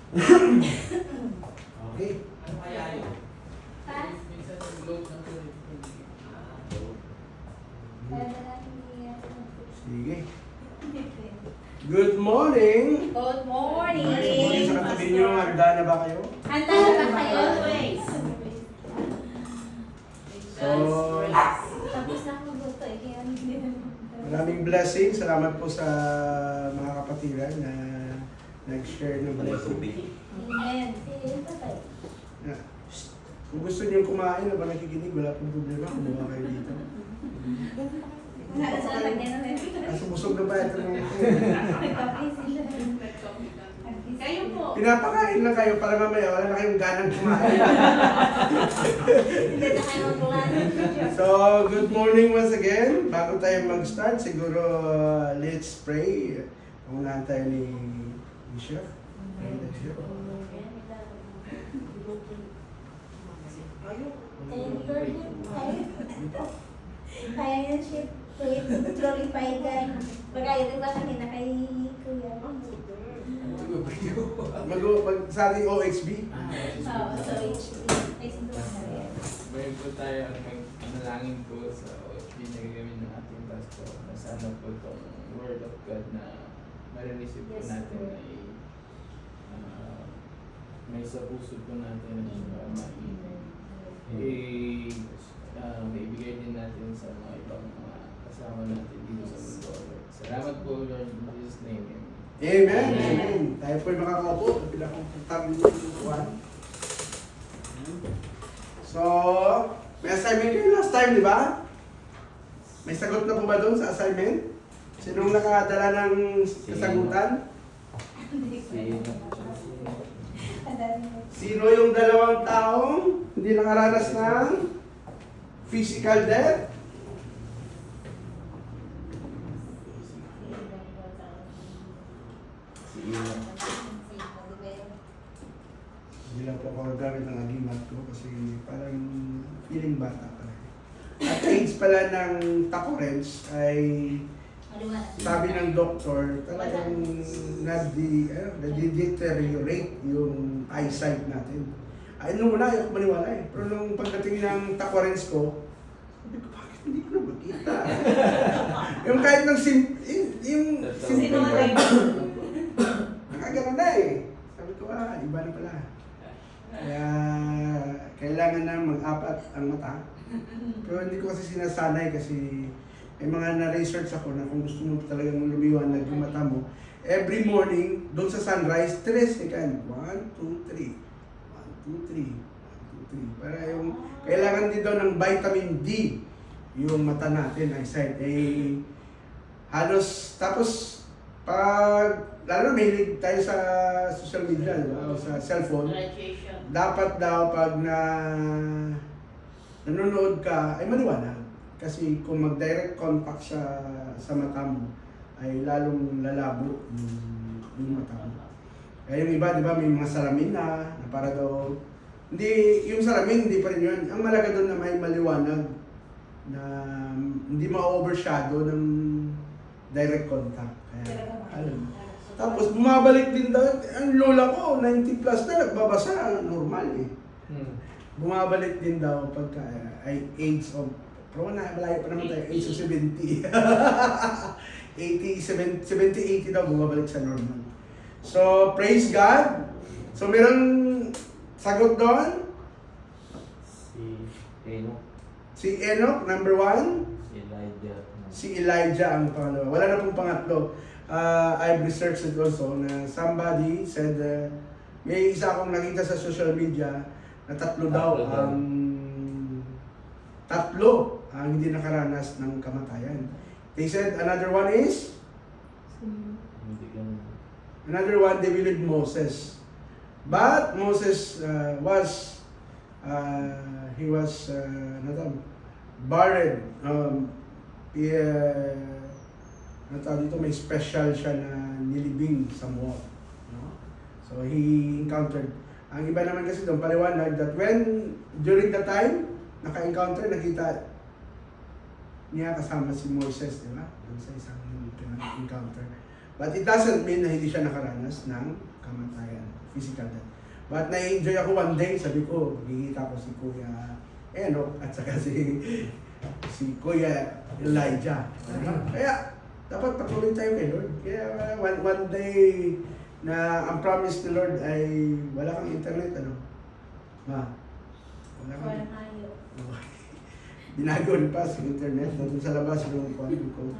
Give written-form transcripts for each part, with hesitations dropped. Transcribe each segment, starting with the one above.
Okay. Ano kaya yun? Pa? Minsan nag-load ng tuloy. Kaya na natin Sige. Good morning! Good morning! Morning sa katabi niyo. Handa na ba kayo? Handa na ba kayo? Always. So, Tapos na ako luto eh, kaya hindi na maraming blessing. Salamat po sa mga kapatiran na nag-share ng blessing. Amen. Sige, patay. Na, kung gusto niyo kumain na ba nakikinig, wala pong problema. Kumuha kayo dito. Wala ka sa lagyan na rin. Busog na ba ito ng Nagkape sila. Kayo po. pinapakain lang kayo para mamaya wala na kayong ganang kumain. Hindi na kayo magkulan. So, good morning once again. Bago tayo mag-start, siguro let's pray. Pangunahan tayo ni Chef. Pray tayo, Chef. Kaya yan siya, glorify God. Pagkaya din ba kanina kay Kuya? Sa ating OXB. Oo, so HB. Bayan po tayo ang manalangin po sa OHP na gagawin ng ating pastor na sana po itong Word of God na marinisip po Yes, natin Lord. ay may sa puso po natin at saka maibigay din natin sa mga ibang mga kasama natin dito sa mundo. Salamat po Lord in Jesus' name. Amen. Amen. Tayo po'y makakaupo. Pinakomportable niyo yung kuwan. So, may assignment kayo last time, di ba? May sagot na po ba doon sa assignment? Sinong nakadala ng kasagutan? Sino yung dalawang taong hindi nakaranas ng physical death? Hindi lang po ako gagamit ng agimat ko kasi parang feeling bata pa rin. At age pala ng Tacorens ay sabi ng doktor talagang nadi-deteriorate yung eyesight natin. Ay, nung una ayaw ko maniwala eh. Pero nung pagdating ng Tacorens ko, sabi ko, bakit hindi ko na makita? Yung kahit ng simple nakagano na eh. Sabi ko, iba na pala. Kaya, kailangan na mag-apat ang mata. Pero hindi ko kasi sinasanay kasi may mga na-research ako na kung gusto mo talagang lumiwanag yung mata mo, every morning, doon sa sunrise, 3 seconds. 1, 2, 3. 1, 2, 3. 1, 2, 3. Para yung, kailangan din daw ng vitamin D yung mata natin, eyesight. Eh, halos, tapos, pag, lalo mahilig tayo sa social media, di ba? O sa cellphone, Graduation. dapat daw pag nanonood ka, ay maliwanag. Kasi kung mag-direct contact sa mata mo, ay lalong lalabo yung mata mo. Kaya yung iba, di ba, may mga salamin na para daw, hindi, yung salamin, hindi pa rin yun. Ang malaga doon na may maliwanag na hindi ma-overshadow ng direct contact. Kaya, alam. Tapos bumabalik din daw, ang lola ko, 90 plus na, nagbabasa, normal eh. Bumabalik din daw pagka ay age of, pero malayo pa naman tayo, age of 70. 70, 80 daw bumabalik sa normal. So, praise God. So, meron sagot doon. Si Enoch, number 1. Si Elijah ang pangalawa. Wala na pong pangatlo. I've researched it also na somebody said, may isa akong nakita sa social media na tatlo ang hindi nakaranas ng kamatayan. They said another one is, they believe Moses. But Moses was buried. Dito may special siya na nilibing sa moat. No? So he encountered. Ang iba naman kasi doon paliwanag that when during the time naka-encounter, nakita niya kasama si Moses, di ba? Doon sa isang encounter. But it doesn't mean na hindi siya nakaranas ng kamatayan, physical death. But na-enjoy ako one day, sabi ko, gigita ko si Kuya Enoch at saka si Kuya Elijah. Kaya, dapat patuloy tayo kay Lord. Kaya one day na ang promise ni Lord ay wala kang internet, ano? Wala kang... Walang ayo. Binagon pa sa internet, doon sa labas yung ko.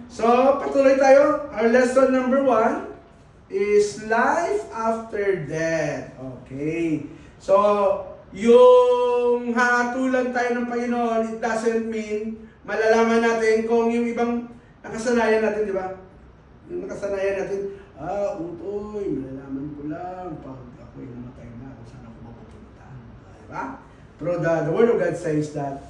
So, patuloy tayo. Our lesson number 1 is life after death. Okay. So, yung hatulan tayo ng Panginoon, it doesn't mean malalaman natin kung yung ibang nakasanayan natin, di ba? Yung nakasanayan natin, utoy, malalaman ko lang pag ako'y namatay na kung saan ako mapupunta. Di ba? Pero the Word of God says that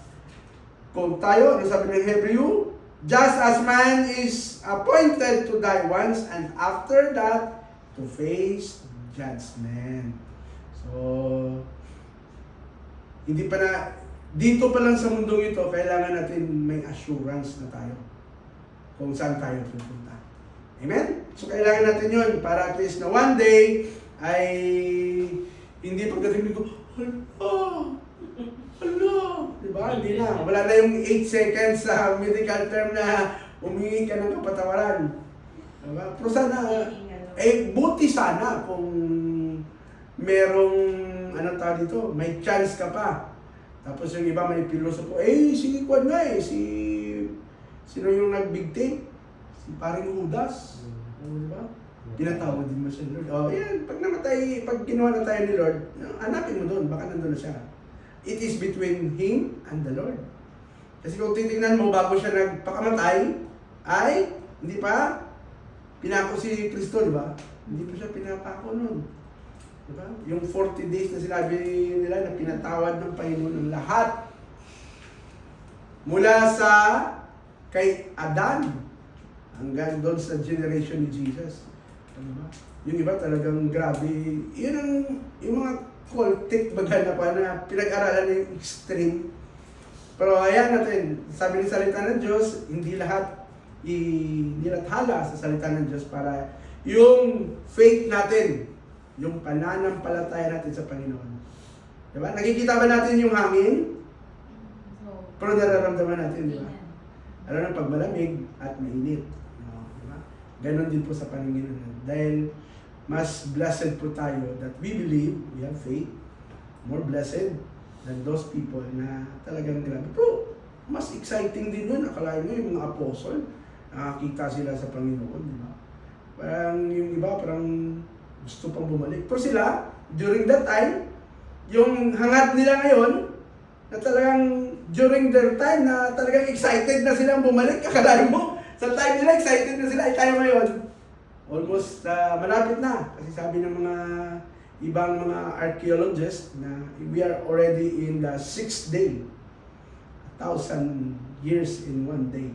kung tayo, ano sabi ng Hebrew, just as man is appointed to die once and after that to face judgment. So, hindi pa na, dito pa lang sa mundong ito, kailangan natin may assurance na tayo kung saan tayo pupunta. Amen? So, kailangan natin yun para at least na one day ay hindi pagdating dito, diba? Hindi na. Wala na yung 8 seconds sa medical term na humingi ka ng kapatawaran. Diba? Pero sana, buti sana kung merong, anong tawag dito, may chance ka pa. Tapos yung iba may pilosopo, sige kwan nga sino yung nagbigti? Si paring Judas. Diba? Pinatawad din mo siya, Lord. Yan, pag namatay, pag ginawa na tayo ni Lord, hanapin mo doon, baka nandun na siya. It is between Him and the Lord. Kasi kung titingnan mo, bago siya nagpakamatay, ay hindi pa pinako si Kristo, di ba? Hindi pa siya pinapako nun. Di ba? Yung 40 days na sinabi nila na pinatawad ng Panginoon ng lahat. Mula sa kay Adan hanggang doon sa generation ni Jesus. Di ba? Yung iba talagang grabe. Yun ang, yung mga cultic baga na pinag-aralan yung extreme. Pero ayan natin, sabi ng salita ng Diyos, hindi lahat nilathala sa salita ng Diyos para yung faith natin, yung pananampalataya natin sa Panginoon. Diba? Nakikita ba natin yung hangin? Pero nararamdaman natin, di ba? Ano na pag malamig at mainit. Diba? Ganon din po sa Panginoon. Dahil mas blessed po tayo that we believe, we have faith, more blessed than those people na talagang grabe. Pero mas exciting din yun. Akalain mo yung mga apostle, nakakita sila sa Panginoon, di ba? Parang yung iba, parang gusto pang bumalik. Pero sila, during that time, yung hangad nila ngayon, na talagang during their time na talagang excited na silang bumalik. Akalain mo, sa time nila, excited na sila. Ay tayo ngayon, almost malapit na. Kasi sabi ng mga ibang mga archaeologists na we are already in the 6th day. 1,000 years in one day.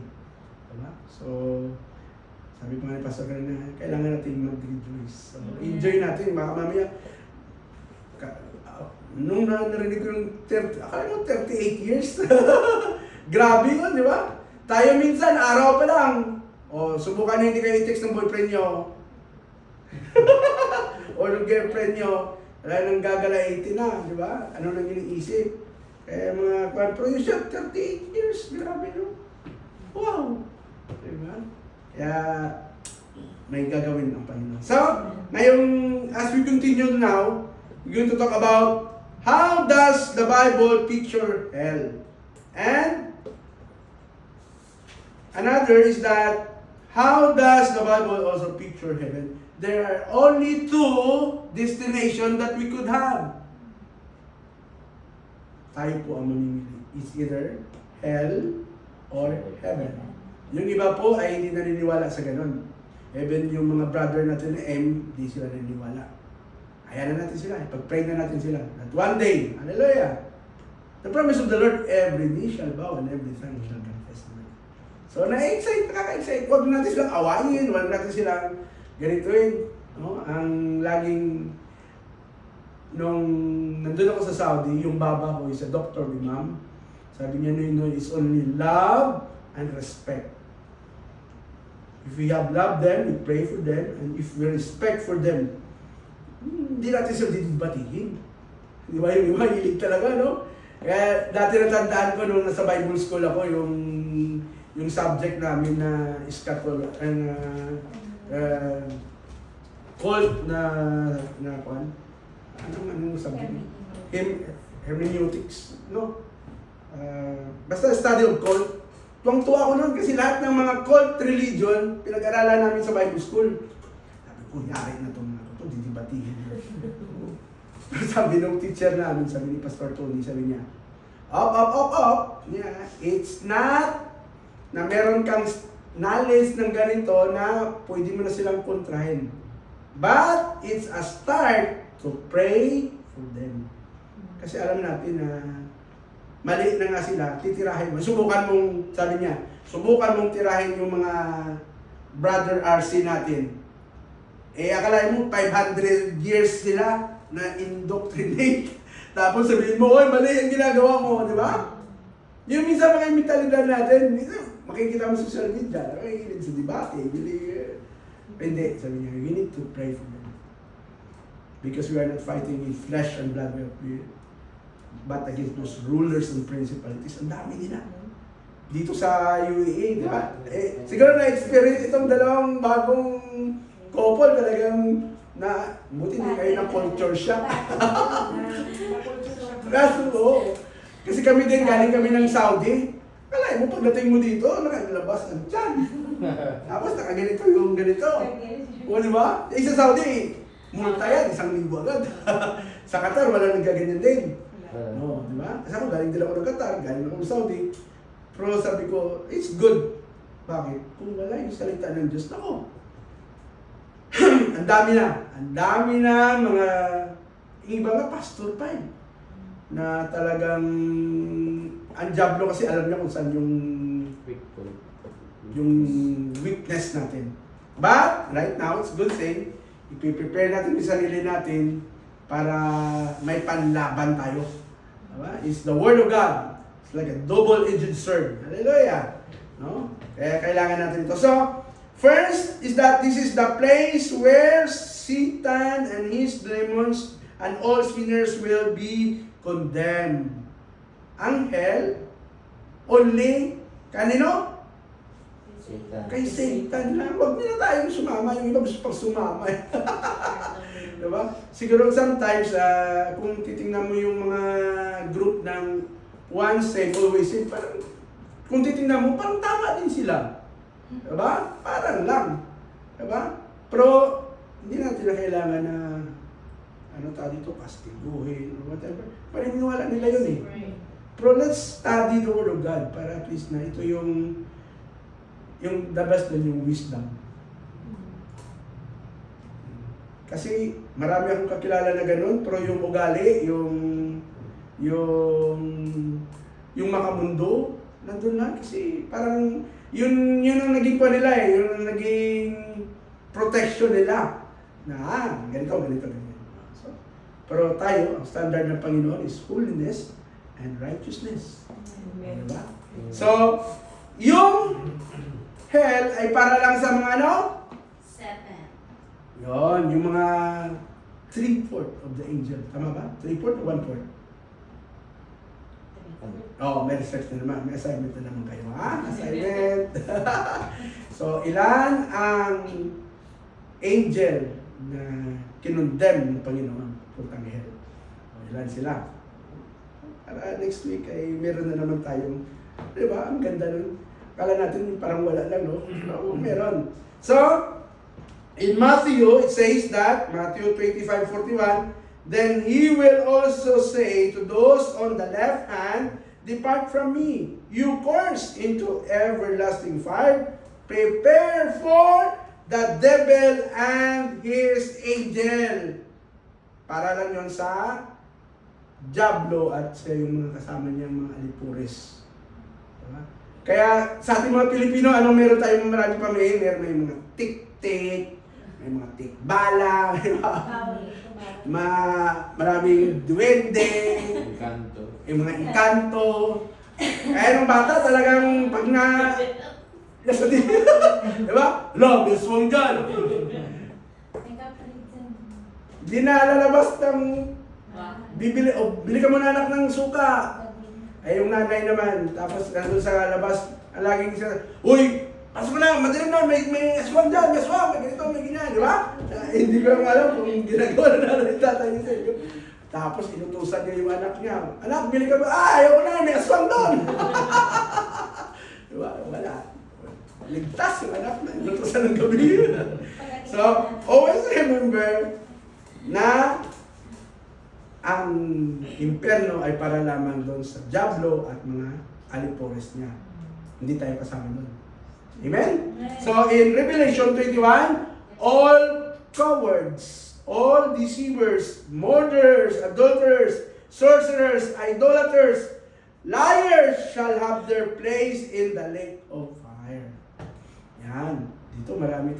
Diba? So, sabi pa nga ni Pastor kanina, kailangan natin mag-rejoice. So, enjoy natin. Baka mamaya, nung narinig ko yung 30, akala mo 38 years. Grabe yun, di ba? Tayo minsan, araw pa lang. Subukan nyo hindi kayo i-text ng boyfriend nyo. O ng girlfriend nyo. Wala nang gagala 80 na, di ba? Ano nang iniisip? Kaya mga pero yung siya, 38 years. Grabe, no? Wow! Di ba? Kaya, may gagawin ang Panginoon. So, ngayong, as we continue now, we're going to talk about how does the Bible picture hell? And another is that how does the Bible also picture heaven? There are only two destinations that we could have. Tayo po ang mamimili. It's either hell or heaven. Yung iba po ay hindi naniniwala sa ganun. Even yung mga brother natin na di sila naniniwala. Ayan na natin sila. Pag-pray na natin sila. That one day, hallelujah, the promise of the Lord, every knee shall bow and every tongue shall confess. So, na-excite, nakaka-excite. Huwag natin silang awayin, huwag natin silang ganituin. No? Ang laging, nung nandun ako sa Saudi, yung baba ko is a doctor, ma'am. Sabi niya, no, is only love and respect. If we have loved them, we pray for them, and if we respect for them, hindi natin sila didibatihin. Di ba? Yung iba, hilig talaga, no? Kaya dati natandaan ko nung nasa Bible school ako, yung subject namin na cult na kwan. Anong subject? Hermeneutics, no? Basta study of cult. Tuwang-tuwa ako nun kasi lahat ng mga cult religion, pinag-aralan namin sa Bible school. Sabi ko, yari na itong ito, didibatihin. Sabi nung teacher namin, sabi ni Pastor Tony, sabi niya, up. Yeah, it's not na meron kang knowledge ng ganito na pwede mo na silang kontrahin. But it's a start to pray for them. Kasi alam natin na mali na nga sila, titirahin mo. Subukan mong, sabi niya, subukan mong tirahin yung mga brother RC natin. Akalain mo, 500 years sila na indoctrinate. Tapos sabihin mo, oy, mali ang ginagawa mo, di ba? Yung minsan mga mentalidad natin, makikita mo sa social media, makikinig sa debate, hindi, sabi niya, we need to pray for them. Because we are not fighting in flesh and blood, but against those rulers and principalities. Ang dami nila. Dito sa UAE, di ba? Siguro na-experience itong dalawang bagong couple talagang na, buti hindi kayo ng culture shock. Kasi kami din, galing kami ng Saudi. Kalay mo, pagdating mo dito, nakalabas ng dyan. Tapos nakaganito yung ganito. O di ba? Sa Saudi, multa yan, 1,000 agad. Sa Qatar, wala nagaganyan din. No, di ba? Kasi ako, galing din ako ng Qatar, galing ako ng Saudi. Pero sabi ko, it's good. Bakit? Kung wala yung salita ng Diyos, nako. Ang dami na mga iba nga pastor pa na talagang ang diablo kasi alam niya kung saan yung weakness natin. But right now, it's a good thing. Ipiprepare natin yung sarili natin para may panlaban tayo. Diba? It's the Word of God. It's like a double-edged sword. Hallelujah! No? Kaya kailangan natin ito. So, first is that this is the place where Satan and his demons and all sinners will be condemned. Ang hell, only, kanino? Satan. Kay Satan lang. Huwag nila tayong sumama. Yung iba gusto pang sumama. Diba? Siguro sometimes, kung titingnan mo yung mga group ng once saved, always saved, parang, kung titingnan mo, parang tama din sila. Diba? Parang lang. Diba? Pero, hindi natin na kailangan na dito, kastiguhin, or whatever. Paniniwala nila yun eh. Pero let's study the Word of God para at least na ito yung the best na yung wisdom. Kasi marami akong kakilala na ganun, pero yung ugali, yung makamundo, nandun na kasi parang yun ang naging pa nila eh, yun ang naging protection nila. Na ganito. So, pero tayo, ang standard ng Panginoon is holiness and righteousness. Diba? So, yung hell ay para lang sa mga ano? 7. Yon, yung mga 3/4 of the angel. Tama ba? 3/4 o 1/4? Oh, may research na naman. May assignment na naman kayo, ha? Assignment! So, ilan ang angel na kinondemn ng Panginoon puntang hell? O, ilan sila? Para next week ay meron na naman tayong, di ba? Ang ganda nun. Kala natin parang wala lang, no? No, meron. So, in Matthew, it says that, Matthew 25:41, then he will also say to those on the left hand, depart from me, you cursed, into everlasting fire, prepare for the devil and his angel. Para lang yun sa diablo at sa yung mga kasama niyang mga alipures. Diba? Kaya sa ating mga Pilipino, anong meron tayong marami pamilya? Meron may mga tik-tik, may mga tikbala, maraming duwende, Encanto. yung mga engkanto. Kaya nung bata talagang pag Yes, di. Diba? Lo, may aswang dyan. May kapalit dyan. Di na lalabas ng Ba? bibili, bili ka muna anak ng suka. Gabi. Ay, yung nanay naman, tapos nandun sa labas, laging siya, uy, pasok na, madilim na, may aswang dyan, may aswang, may ganito, may ganyan, di ba? Hindi ko lang alam kung ginagawa na natin tatay niya sa inyo. Tapos inutusan niya yung anak niya, anak, bili ka ba? Ayaw ko na, may aswang doon! Diba? Wala. Ligtas yung anak na, inutusan ng gabi. So, always remember na ang impyerno ay para lamang doon sa Diablo at mga alipores niya. Hindi tayo kasama doon. Amen? So, in Revelation 21, all cowards, all deceivers, murderers, adulterers, sorcerers, idolaters, liars shall have their place in the lake of fire. Yan. Dito maraming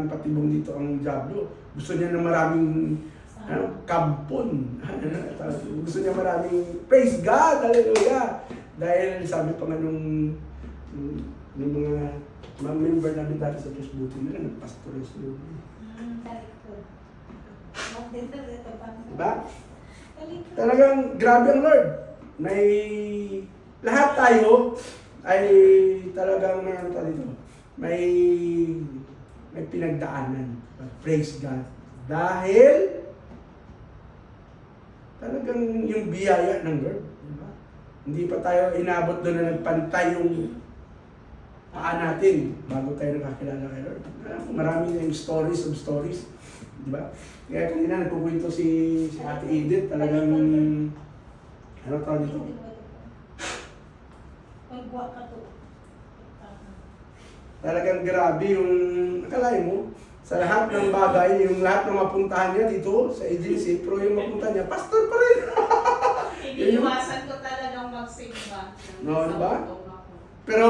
patibong dito ang Diablo. Gusto niya ng maraming kampon. Gusto niya maraming praise God, hallelujah. Dahil sabi pa nga nung mga member namin dati sa Diyos buti nila, nagpastore sila. Diba? Talagang grabe ang Lord. Lahat tayo ay talagang may pinagdaanan. But praise God. Dahil talagang yung biyaya ng Lord. Diba? Hindi pa tayo inabot doon na nagpantay yung paa natin bago tayo nakakilala kay Lord. Marami na yung stories of stories. Diba? Kaya kanina nagkukwento si Ate Edith, talagang ano tawag dito? Talagang grabe yung, akalain mo, sa lahat ng bagay, yung lahat ng mapuntahan niya dito sa agency, pero yung mapuntahan niya, pastor pa rin. Iniiwasan ko talagang magsimba. No, diba? Pero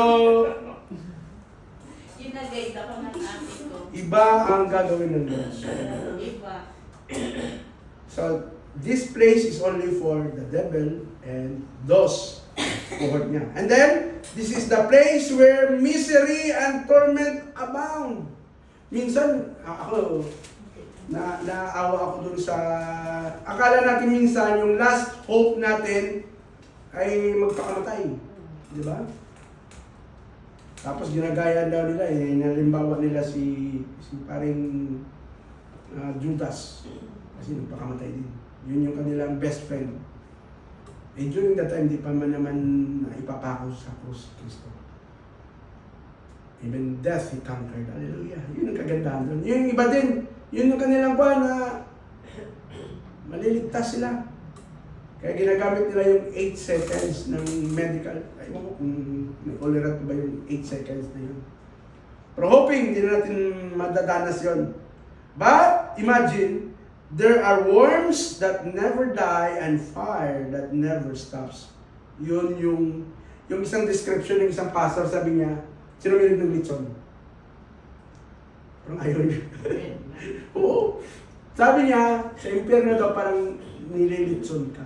Ginagayda ko ng ate ko. iba ang gagawin ng Diyos. Iba. So, this place is only for the devil and those cohort niya. And then, this is the place where misery and torment abound. Minsan, ako, naawa ako dun sa, akala natin minsan yung last hope natin ay magpakamatay. Di ba? Tapos ginagaya daw nila, nalimbawa nila si paring Judas. Kasi nagpakamatay din. Yun yung kanilang best friend. Eh during that time, di pa man naman ipapako sa krus Kristo. Even death he conquered. Hallelujah. Yun ang kagandahan doon. Yung iba din, yun yung kanilang buwan na maliligtas sila. Kaya ginagamit nila yung 8 seconds ng medical. Ay mo kung may ulirat ba yung 8 seconds na yun. Pero hoping hindi na natin madadanas yun. But imagine, there are worms that never die and fire that never stops. Yun yung isang description ng isang pastor, sabi niya, sino may ng litson? Parang ayaw niya. Oo. Sabi niya, sa impyerno daw parang nililitson ka.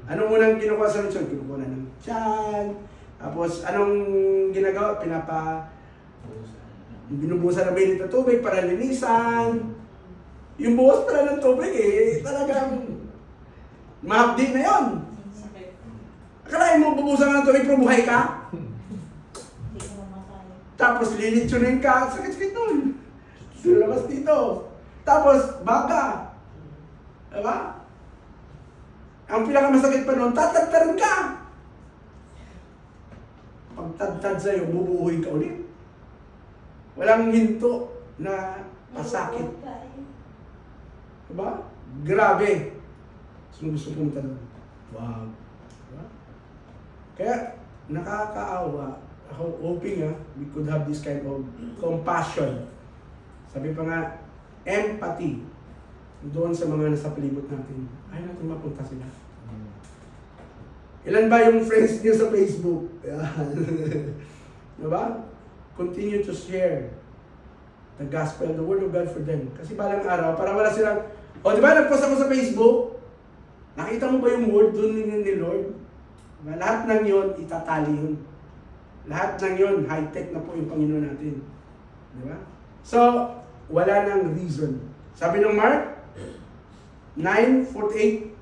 Anong unang kinukuha sa litson? Kinukuha na ng tiyan. Tapos anong ginagawa? Binubusan na mainit na tubig para linisan. Yung buwas pala ng tubig talagang mahapdi na yun. Sakit. Akalain mo, bubusan ka ng tubig pero buhay ka? Hindi ko mamatay. Tapos lilitsunin ka, sakit-sakit nun. Lumabas dito. Tapos, baga. Diba? Ang pinakamasakit pa nun, tatagtarin ka. Pag tagtad sa'yo, bubuhuin ka ulit. Walang hinto na pasakit. Diba? Grabe. Sino gusto pumunta doon? Wow. Diba? Kaya, nakakaawa. Ako, hoping we could have this kind of compassion. Sabi pa nga, empathy doon sa mga nasa palibot natin. Ayaw natin mapunta sila. Ilan ba yung friends niyo sa Facebook? Diba? Continue to share the gospel, the word of God for them. Kasi balang araw, para wala silang, diba nagpost ako sa Facebook? Nakita mo ba yung word doon ni Lord? Diba? Lahat ng yun, itatali yun. Lahat ng yun, high-tech na po yung Panginoon natin. Di ba? So, wala nang reason. Sabi ng Mark 47-48,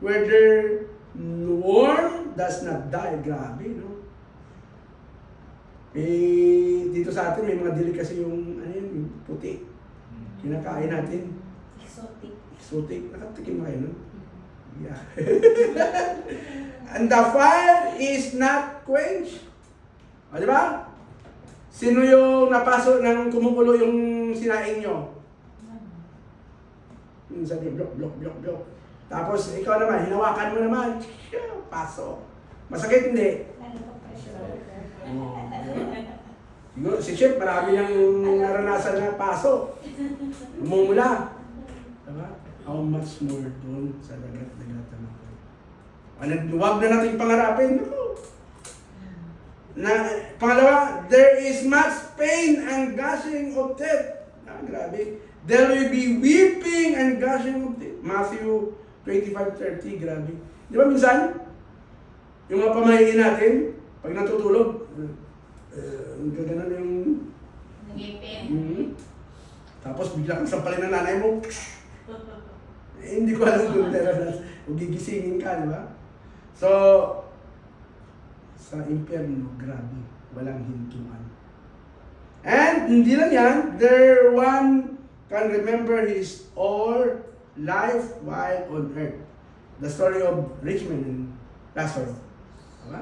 where their worm does not die. Grabe, no? Eh, dito sa atin, may mga delicacy yung, ano yun, yung puti. Kinakain natin. Exotic. Exotic. Nakatikim na kayo, no? Yeah. And the fire is not quenched. O, di ba? Sino yung napasok ng kumukulo yung sinaing nyo? Yung sabi, blok. Tapos, ikaw naman, hinawakan mo naman. Pasok. Masakit hindi? Lalo pa pressure. Siguro, si Chef, marami nang naranasan na pasok. Umumula. Diba? How much more doon sa dagat-dagatan ako. Huwag na natin pangarapin. Pangalawa, there is much pain and gushing of teeth. Grabe. There will be weeping and gushing of teeth. Matthew 25:30, grabe. Di ba minsan, yung mga pamahiin natin, pag natutulog, gaganon yung... Nangipin. Tapos bigla kang sampalin ng nanay mo. Hindi ko alam kung gigisingin ka, di ba? So, sa impyerno, grabe, walang hintuan. And hindi lang yan, there one can remember his all life while on earth. The story of rich man and Lazarus. Diba?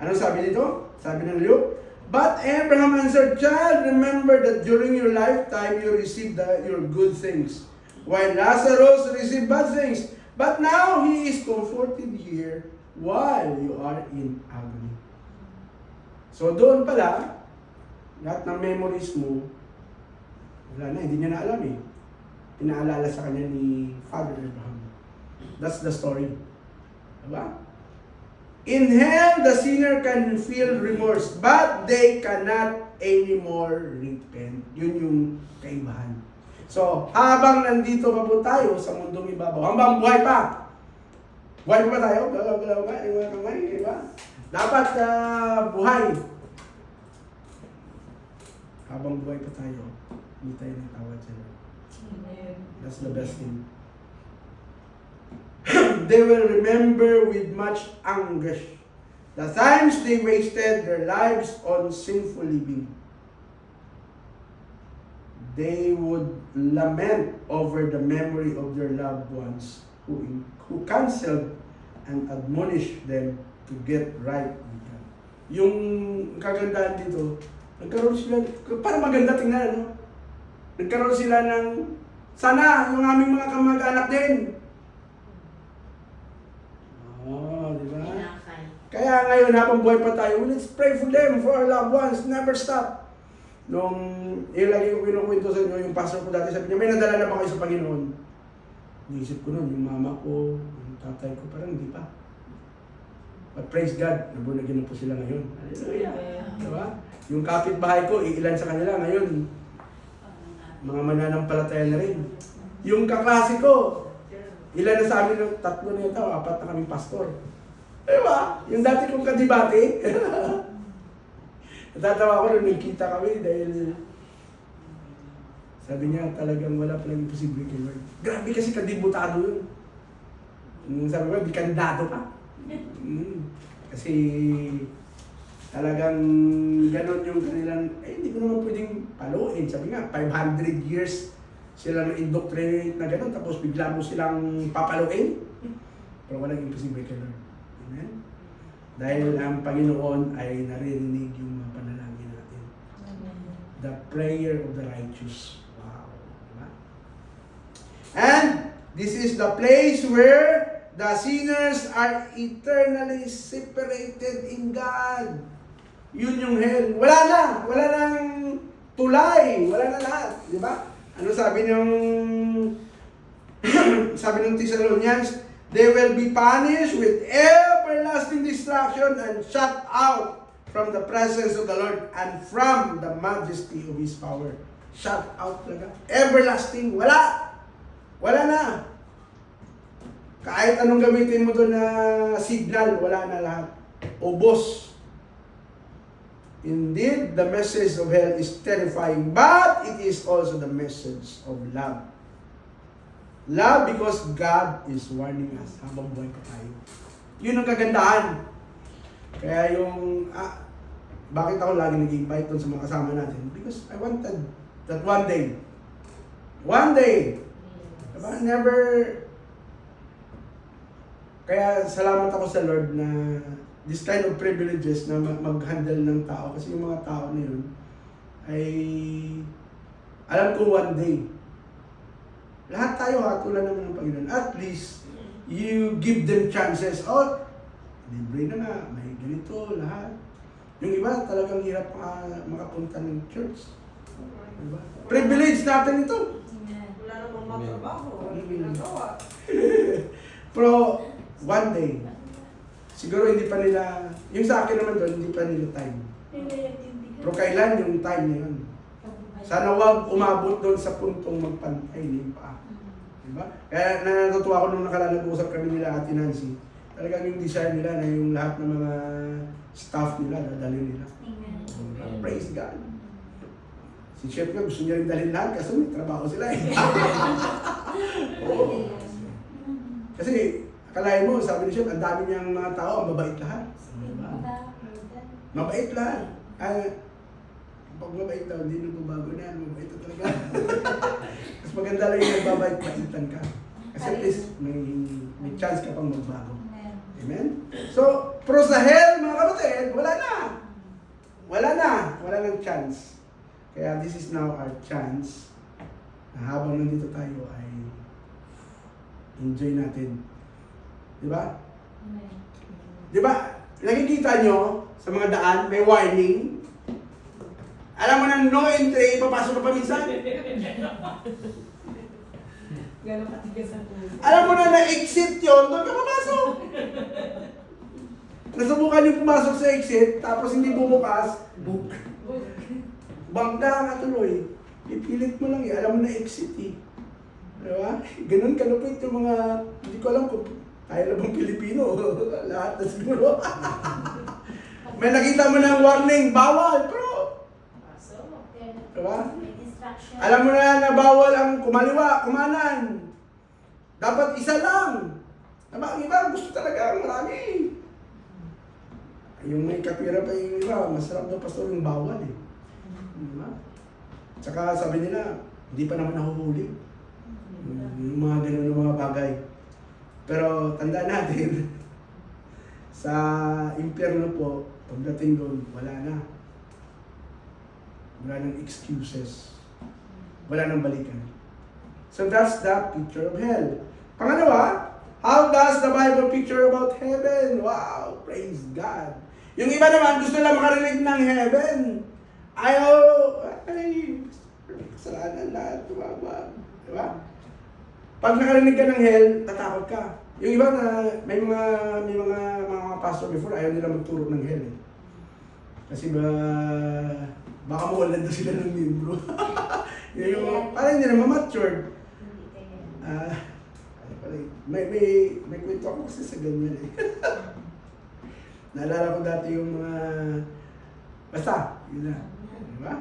Ano sabi dito? Sabi ng Luke, but Abraham answered, child, remember that during your lifetime you received your good things, while Lazarus received bad things. But now he is comforted here while you are in agony. So doon pala, lahat ng memories mo, wala na, hindi niya na alam eh. Pinaalala sa kanya ni Father Abraham. That's the story. Diba? In hell, the sinner can feel remorse, but they cannot anymore repent. Yun yung kaibahan. So, habang nandito pa po tayo sa mundong ibabaw, hanggang buhay pa. Buhay pa ba tayo? Galaw-galaw ka, mga kamay, di ba? Dapat buhay. Habang buhay pa tayo, hindi tayo natawad sa Lord. That's the best thing. They will remember with much anguish the times they wasted their lives on sinful living. They would lament over the memory of their loved ones who counseled and admonished them to get right with God. Yung kagandahan dito, nagkaroon sila, para maganda tingnan, no? Nagkaroon sila ng, sana yung aming mga kamag-anak din. Oh, di ba? Inakay. Kaya ngayon, habang buhay pa tayo, let's pray for them, for our loved ones, never stop. Nung lagi ko kinukwento sa inyo, yung pastor ko dati, sabi niya, may nadala na ba kayo sa Panginoon? Naisip ko nun, yung mama ko, yung tatay ko, parang hindi pa. But praise God, nabunagin na po sila ngayon. Hallelujah. Diba? Yung kapitbahay ko, ilan sa kanila ngayon, mga mananampalataya na rin. Yung kaklase ko, ilan na sa amin, 3 na ito, 4 na kaming pastor. Diba? Yung dati kong kadibate, natatawa ko nung nagkita kami dahil sabi niya talagang wala palang imposible kay Lord. Grabe kasi kadibutado yun. Sabi ko, di kandado ka. Kasi talagang ganon yung kanilang, hindi ko naman pwedeng paluin. Sabi nga, 500 years sila na-indoctrinate na ganon, tapos bigla mo silang papaluin. Pero walang imposible kay Lord. Amen? Dahil ang Panginoon ay naririnig yung mga panalangin natin. The prayer of the righteous. Wow. Diba? And this is the place where the sinners are eternally separated in God. Yun yung hell. Wala na. Wala nang tulay. Wala na lahat. Di ba? Ano sabi ng sabi ng Thessalonians? They will be punished with everlasting destruction and shut out from the presence of the Lord and from the majesty of His power. Shut out talaga. Everlasting. Wala. Wala na. Kahit anong gamitin mo doon na signal, wala na lahat. Ubos. Indeed, the message of hell is terrifying, but it is also the message of love. Love because God is warning us habang buhay pa tayo. Yun ang kagandahan. Kaya yung, bakit ako lagi nag-invite doon sa mga kasama natin? Because I wanted that one day, diba? Never, kaya salamat ako sa Lord na this kind of privileges na mag-handle ng tao. Kasi yung mga tao na yun, ay, alam ko one day, lahat tayo hatulan naman ng Panginoon. At least, you give them chances. Oh, libre na nga, may ganito, lahat. Yung iba, talagang hirap makapunta ng church. Diba? Privilege natin ito. Wala namang matrabaho, walang ginagawa. Pero, one day, siguro hindi pa nila, yung sa akin naman doon, hindi pa nila time. Pero kailan yung time na yun? Sana wag umabot doon sa puntong magpantay na yung paa. Diba? Kaya natutuwa ako nung nag-usap kami nila Ate Nancy. Talagang yung desire nila na yung lahat ng mga staff nila, dadalhin nila. Praise God. Si Chef nga gusto niya rin dalhin lahat kasi may trabaho sila eh. Oo. Kasi akalain mo, sabi ni Chef, ang dami niyang mga tao, ang mabait lahat. Diba? Mabait lahat. Pag mabait daw, hindi nagbabago na yan. Mabait na talaga. Mas maganda lang yung nagbabait-baitan ka. Kasi at least may chance ka pang magbago. Amen? So, pero sa hell, mga kapatid, wala na. Wala nang chance. Kaya this is now our chance na habang nandito tayo ay enjoy natin. Diba? Diba? Nakikita nyo sa mga daan, may warning. Alam mo na no entry, papasok ka pa minsan. Gano'ng katigas ang ulo. Alam mo na na-exit yun, doon ka papasok. Nasubukan yung pumasok sa exit, tapos hindi bumukas, book. Bangga nga tuloy. Ipilit mo lang eh, alam mo na exit eh. Diba? Ganun kalupit yung mga, hindi ko alam kung tayo lang bang Pilipino. Lahat na siguro. May nakita mo ng warning, bawal, pero diba? Alam mo na bawal ang kumaliwa, kumanan. Dapat isa lang. Diba? Ang iba gusto talaga marami. Yung may kapira pa yung iba, masarap daw pastor yung bawal eh. Diba? Tsaka sabi nila, hindi pa naman nahuhuli. Yung mga ganun ng mga bagay. Pero tandaan natin, sa impyerno po, pagdating doon, wala na. Wala nang excuses. Wala nang balikan. So that's the picture of hell. Pangalawa, how does the Bible picture about heaven? Wow, praise God. Yung iba naman, gusto lang makarinig ng heaven. Ayaw, ay, kasalanan lahat, tumawag. Diba? Pag nakarinig ka ng hell, tatakot ka. Yung iba na, may mga pastor before, ayaw nila magturo ng hell eh. Kasi baka mawalan na sila ng membro. Parang hindi na ma-matured. May kwento ako kasi sa ganyan eh. Naalala ko dati yung mga, basta, yun na. Diba?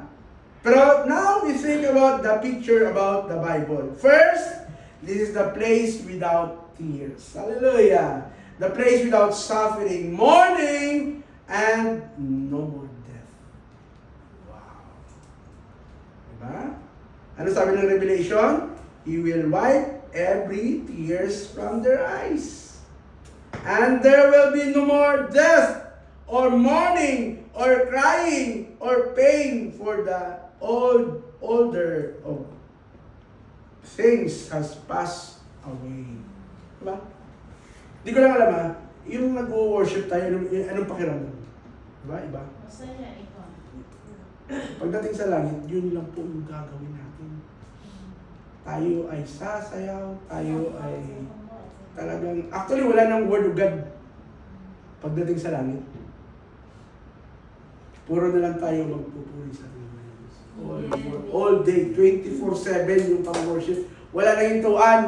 Pero now we think about the picture about the Bible. First, this is the place without tears. Hallelujah! The place without suffering, mourning, and no more death. Wow! Diba? Ano sabi ng Revelation? He will wipe every tears from their eyes. And there will be no more death, or mourning, or crying, or pain, for the older of things has passed away. Diba? Di ko lang alam yung nag-worship tayo, anong pakiramdam? Diba? Iba? Masaya ito. Pagdating sa langit, yun lang po yung gagawin natin. Tayo ay sasayaw, tayo ay talagang, actually wala nang word of God pagdating sa langit. Puro na lang tayo magpupuri sa ating mga Diyos. All day, 24/7 yung pang-worship. Wala nang hintuan.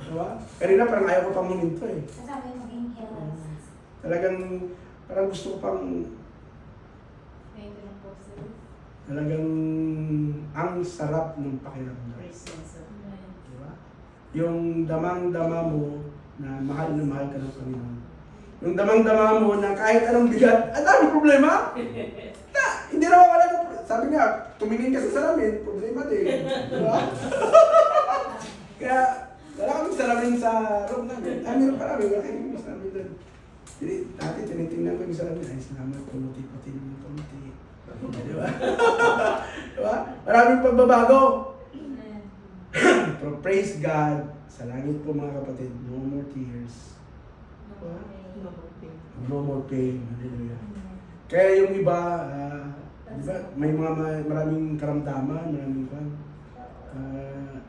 Diba? Kanina parang ayaw ko pang huminto eh. Kasama yung inhale. Talagang, parang gusto ko pang Thank you po, sis. Talagang ang sarap ng pakiramdam. Presence of Di ba? Yung damang-dama mo na mahal ka ng Panginoon. Yung damang-dama mo na kahit anong bigat, ang dami problema. Na, hindi na wala ng sabi nga, tumingin ka sa salamin, problema din. Di ba? Kaya, wala kaming salamin sa room namin. Meron pa namin, wala kaming salamin doon. Dati tinitingnan ko yung salamin, ay salamat, pumuti-puti naman pumuti. Di ba? Di ba? Maraming pagbabago. Pero praise God, sa langit po mga kapatid, no more tears. No more pain. Hallelujah. Kaya yung iba, di ba, may mga maraming karamdaman, maraming kwan.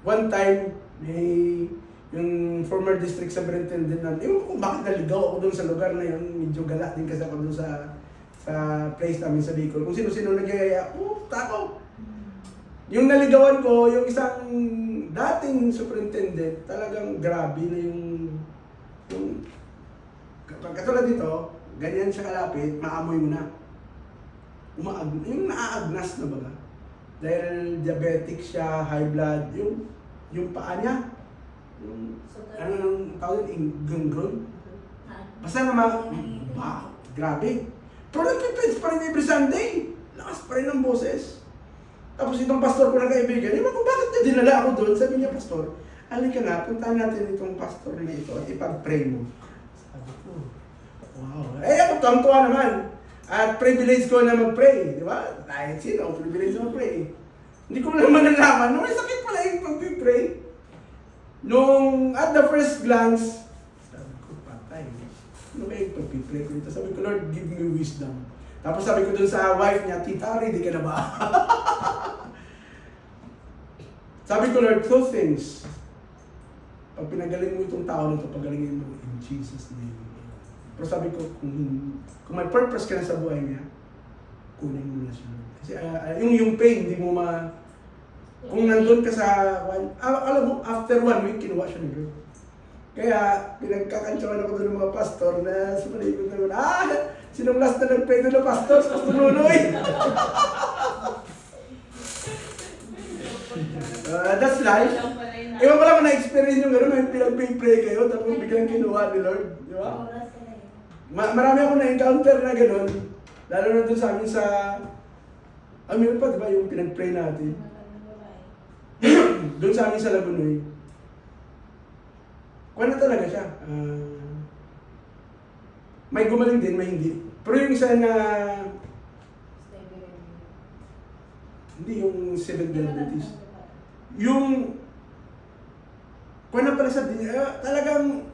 One time, may yung former district superintendent namin, ewan ko kung bakit naligaw ako doon sa lugar na yun, medyo gala din kasi ako doon sa place namin sa Bicol. Kung sino-sino nagyayaya, tako! Yung naligawan ko, yung isang dating superintendent, talagang grabe na yung katulad dito, ganyan siya kalapit, maamoy mo na. Yung naaagnas na baga. Dahil diabetic siya, high blood, yung paa niya, yung ano nang tawag yun, gangron. Basta naman, wow, grabe. Pero nagpipins pa rin every Sunday. Lakas pa rin ang boses. Tapos itong pastor ko na kaibigan, ewan ko bakit niya dinala ako doon. Sabi niya, pastor, halika nga, puntahan natin itong pastor na ito at ipag-pray mo. Sabi ko, wow. Ako tuwang-tuwa naman. At privilege ko na mag-pray, di ba? Kahit sino, privilege na mag-pray. Hindi ko naman nalaman, may sakit pala yung pag-pray. Nung at the first glance, sabi ko, patay. Ano kayo yung pag-pray ko dito? Sabi ko, Lord, give me wisdom. Tapos sabi ko dun sa wife niya, Tita, ready ka na ba? Sabi ko, Lord, two things. Pag pinagaling mo itong tao na ito, pagalingin mo in Jesus' name. Pero sabi ko, kung may purpose ka na sa buhay niya, kunin mo na siya. Kasi yung pain, hindi mo kung nandun ka sa alam mo, after 1 week, kinuha siya ni Lord. Kaya, pinagkakantsawan ako doon ng mga pastor na sa paligid naman, sinong last na nag-pray doon na pastor? Pastor Nunoy! That's life. Ewan ko lang kung na-experience yung gano'n, may pinag-pray kayo, tapos biglang kinuha ni Lord. Di ba? Marami ako na-encounter na gano'n. Lalo na doon sa amin sa... meron pa, di ba, yung pinag-pray natin. Doon sa amin sa Lagunoy. Kuha na talaga siya. May gumaling din, may hindi. Pero yung isa na... Hindi yung civil diabetes. Yung... Kuha na pala sa... talagang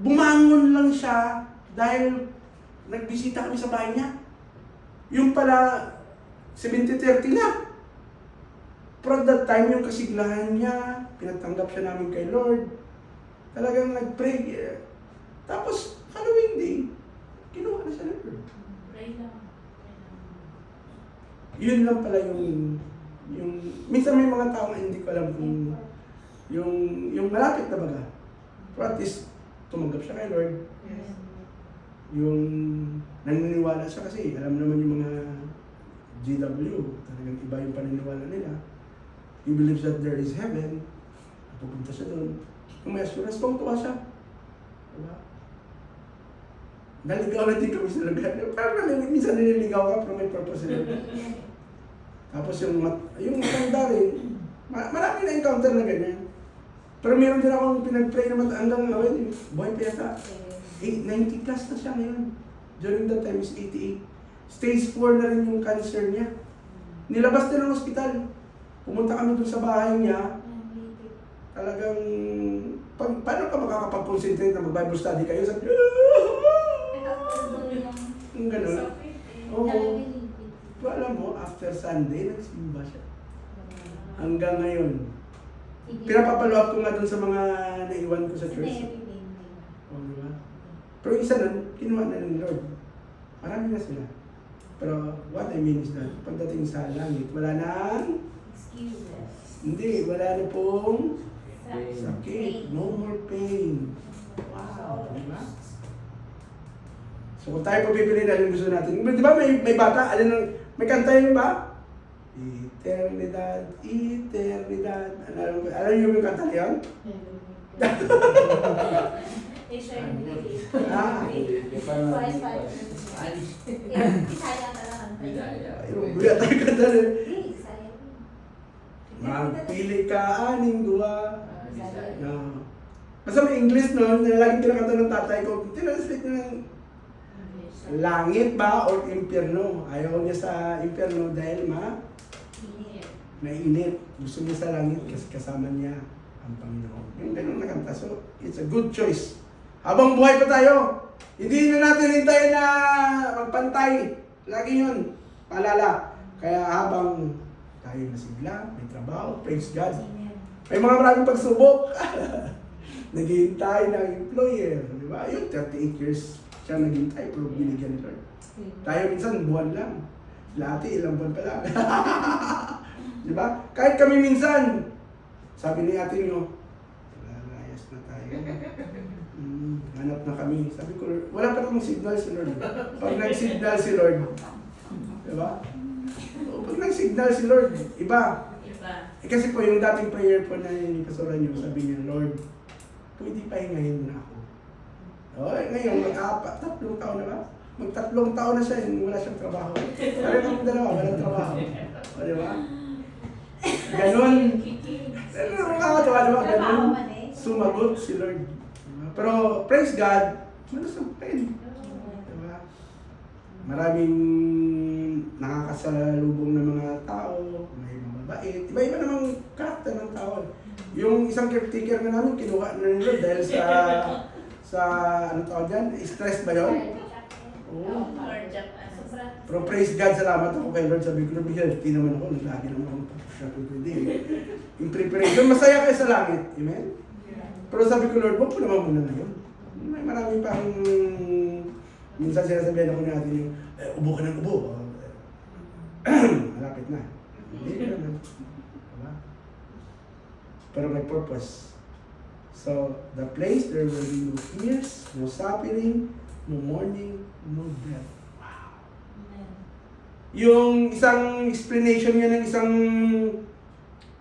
bumangon lang siya dahil nagbisita kami sa bahay niya. Yung pala 70-30 na. Pero at that time, yung kasiglahan niya, pinatanggap siya namin kay Lord. Talagang nag-pray. Tapos, following day, kinuha na siya ng Lord. Pray lang. Yun lang pala yung minsan may mga tao na hindi ko alam kung yung malapit na baga. Pero at least, tumanggap siya kay Lord. Yes. Yung naniniwala siya kasi, alam naman yung mga GW, talagang iba yung paniniwala nila. He believes that there is heaven. Pupunta siya doon. Kung may assurance, tuwa siya. Diba? Naligaw na din kami sa lugar. Parang minsan nililigaw ka, pero may purpose sila. Tapos yung matanda rin, marami na encounter na ganyan. Pero meron din akong pinag-pray na hanggang ngayon, buhay pa yata. 90 plus na siya ngayon. During that time is 88. Stage 4 na rin yung cancer niya. Nilabas din ng ospital. Pumunta kami dun sa bahay niya. Talagang, paano ka makakapag-concentrate na mag-Bible study kayo? Sabi, yung gano'n. Oo. Pero alam mo, after Sunday, nagsimba siya. Hanggang ngayon. Pinapapalawap ko nga dun sa mga naiwan ko sa church. O, diba? Pero isa nun, kinuha na ng Lord. Marami na sila. Pero what I mean is that, pagdating sa langit, wala nang... Hindi, wala na pong sakit. No more pain. Wow, diba? So kung tayo pabibili na yung gusto natin, di ba may bata, May kanta yun ba? Eternidad, eternidad. Alam niyo yung kanta na yun? Eternity. Ah. Five, five. Isaya talaga. Bidaya. Ayun, buya tayo kanta rin. Hindi, Isaya. Magpili ka aning dua. Bisaya. No. Basta may English no, na laging kinakanta ng tatay ko. Tinranslate niya ng langit ba or impyerno. Ayaw niya sa impyerno dahil mainit. Gusto niya sa langit kasi kasama niya ang Panginoon. Yung ganun na kanta. So, it's a good choice. Habang buhay pa tayo, hindi na natin hintayin na magpantay. Lagi yun. Paalala. Kaya habang tayo nasigla, may trabaho, praise God. May mga maraming pagsubok. Naghihintay ng employer. Di ba? Yun, 38 years siya naghihintay pero binigyan ni Lord. Tayo minsan, buwan lang. Sila ate, ilang buwan pa lang. Di ba? Kahit kami minsan, sabi ni ate nyo, layas na tayo. Hanap na kami. Sabi ko, wala pa namang signal si Lord. Pag nag-signal si Lord, di ba? Pag nag-signal si Lord, iba. Iba. Kasi po, yung dating prayer po na ni Pastor Ranyo, sabi niya, Lord, pwede pahingahin na ako. Ngayon, tatlong taon na ba? Mag-3 taon na siya, wala siyang trabaho. Sabi kami dalawa, walang trabaho. O, di ba? Ganon. Nakakatawa, di ba? Ganon. Sumagot si Lord. Diba? Pero, praise God, malusog pa rin. Diba? Maraming nakakasalubong na mga tao, may mababait. Iba-iba namang karakter ng tao. Yung isang caretaker na namin, kinuha na nila dahil sa ano tawag dyan? Stress ba yun? Oo. Pero praise God, salamat ako kay Lord. Sabi ko, Lord, healthy naman ako. Lagi naman ako siya pwede. Yung preparation, masaya kayo sa langit. Amen? Pero sabi ko, Lord, wag ko naman muna ngayon. May marami pang minsan sinasabihan ako ni ate yung, ubo ka ng ubo. Malapit na. Hindi naman. Diba? Pero may purpose. So, the place, there will be no tears, no suffering, no mourning, no death. Wow. Yung isang explanation niya ng isang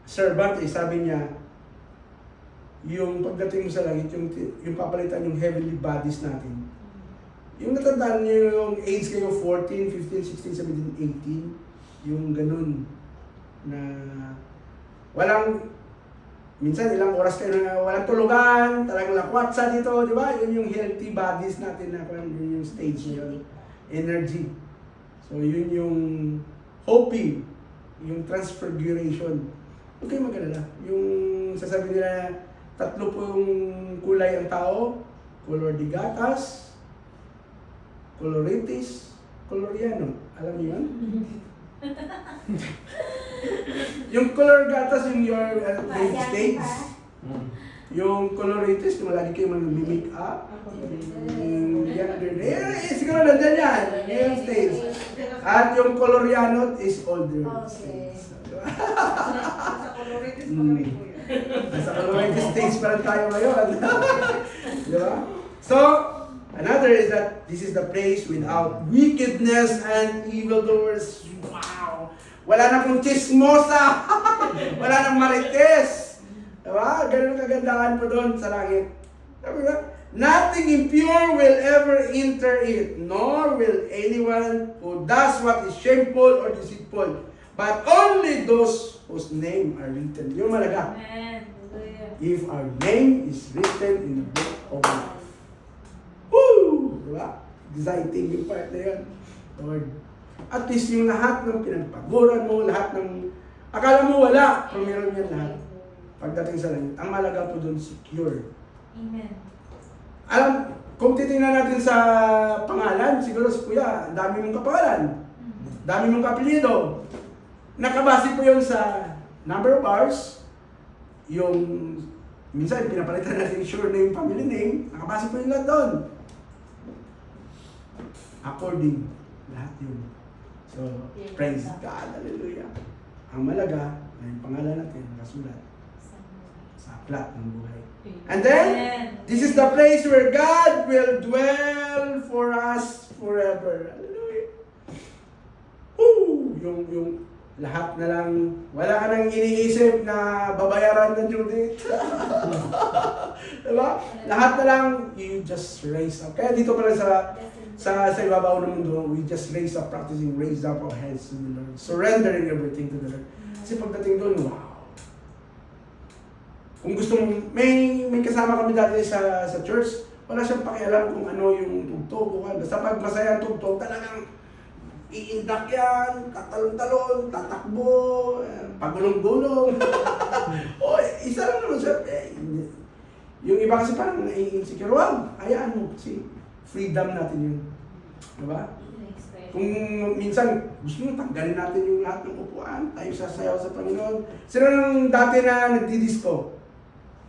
servant, sabi niya, yung pagdating mo sa langit, yung papalitan yung heavenly bodies natin. Yung natandaan niyo yung age kayo, 14, 15, 16, 17, 18, yung ganun na walang, minsan ilang oras kayo na walang tulugan, talagang lakwatsa dito, di ba? Yun yung healthy bodies natin na yun yung stage niyo, energy. So yun yung hoping, yung transfiguration. Huwag kayo mag-alala. Yung sasabi nila, 3 po yung kulay ang tao, color de gatas, coloritis, coloriano. Alam niyo yun? Yung color gatas yung your baby stage. Yung coloritis, kung lagi kayo mag-make up. Yung younger day, siguro nandyan yan. Yung stage. At yung coloriano is older stage. Sa coloritis pa kami po yun. Nasa coloritis stage pa rin tayo ngayon. Di ba? So, another is that this is the place without wickedness and evildoers. Wow! Wala na pong chismosa! Wala nang marites! Diba? Ganun kagandahan po doon sa langit. Sabi ba? Nothing impure will ever enter it, nor will anyone who does what is shameful or deceitful, but only those whose name are written. Yung malaga. Amen. If our name is written in the book of life. Woo! Diba? Exciting yung part na yun. Lord, at least yung lahat ng pinagpaguran mo, lahat ng, akala mo wala, pero meron yan lahat. Pagdating sa langit, ang malaga po doon, secure. Amen. Alam, kung titingnan natin sa pangalan, siguro si Kuya, dami mong kapangalan, dami mong kapilido. Nakabase po yun sa number of hours, yung minsan pinapalitan natin yung surname, family name, nakabase po yung lahat doon. According, lahat yun. So, praise God, hallelujah. Ang malaga, na yung pangalan natin, nakasulat sa aklat ng buhay. And then, this is the place where God will dwell for us forever. Hallelujah. Woo! yung lahat na lang, wala ka nang iniisip na babayaran ng due date. Diba? Lahat na lang, you just raise up. Kaya dito pala sa ibabaw ng mundo, we just raise up, raise up our hands to the Lord. Surrendering everything to the Lord. Kasi pagdating doon, wow. Kung gusto mong, may kasama kami dati sa church, wala siyang pakialam kung ano yung tugtog. Basta pag masaya ang tugtog, talagang iindak yan, tatalon-talon, tatakbo, pagulong-gulong. O, isa lang naman siya. Yung iba kasi parang nai-insecure. Wow, hayaan mo. Kasi freedom natin yun. Diba? Kung minsan gusto nyo tanggalin natin yung lahat ng upuan, tayo sasayaw sa Panginoon. Sino nang dati na nagdi-disco?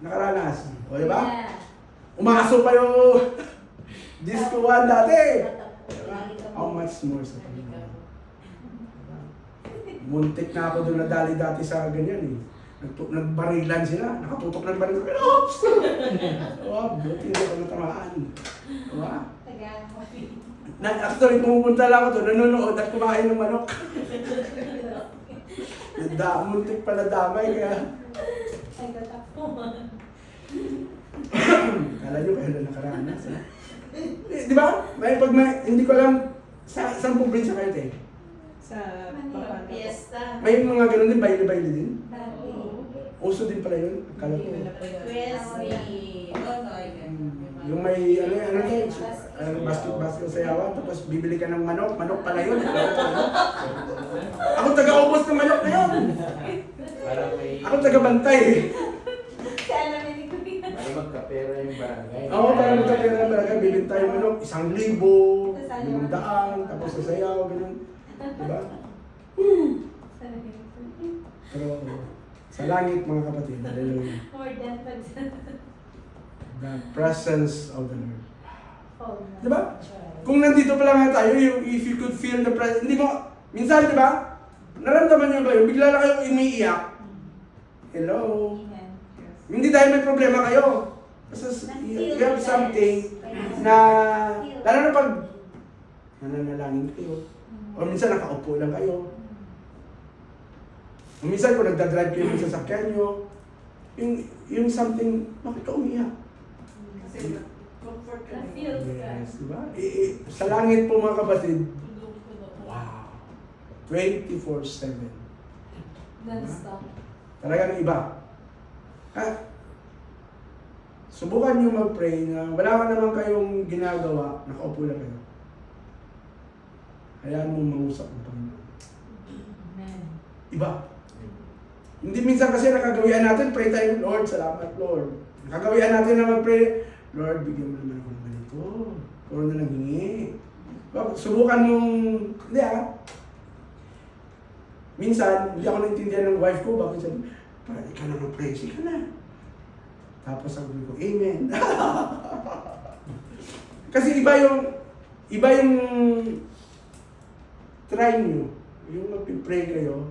Nakaranas. O, diba? Yeah. Umaso pa yung disco 1 dati. How much more sa Panginoon? Muntik na ako doon nadali dati sa ganyan eh. Nagbarilan sila, nakatutok ng baril. Oops! Wow, buti na ako natamaan. Diba? Actually, pumunta lang ako doon, nanonood at kumain ng manok. Muntik pala damay kaya. Kala nyo kaya na nakaranas. Di ba? Hindi ko alam, saan probinsya kayo tayo? Sa Pampanga. Fiesta. May mga ganun din, baile-baile din. Oo. Uso din pala yun. Akala ko. Request ni Nonoy. Yung may, basket sayawan, tapos bibili ka ng manok pala yun. Ako taga-ubos ng manok na yun. Parang may... Ako taga-bantay. Para magkapera yung barangay. Oo, para magkapera ng barangay, bibili tayo manok, 1,000, 500, tapos sasayaw, ganun. Diba? Pero sa langit mga kapatid, hallelujah. More than The presence of the Lord. Diba? Kung nandito pa lang nga tayo, if you could feel the presence, hindi mo, minsan diba, naramdaman nyo ba yun, bigla lang kayong umiiyak. Hello? Hindi dahil may problema kayo. Kasi you have something na, lalo na pag nananalangin kayo, o minsan nakaupo lang kayo. O minsan kung nagdadrive kayo sa sasakyan nyo, yung something, bakit ka umiyak? Kasi comfort ka. Yes, diba? Sa langit po mga kapatid, wow, 24/7. Non-stop. Talagang iba. Subukan nyo mag-pray na wala ka naman kayong ginagawa, nakaupo lang kayo. Hayaan mo mangusap ng Panginoon. Iba. Hindi minsan kasi nakagawian natin, pray tayo, Lord, salamat Lord. Nakagawian natin na mag-pray, Lord, bigyan mo naman ako ng ganito. Puro na lang hingi. Subukan mong, hindi minsan, hindi ako naintindihan ng wife ko, bakit sabi, parang ikaw na mag-pray, ka na. Tapos sabi ko, Amen. Kasi iba yung try nyo, yung mag-pray kayo,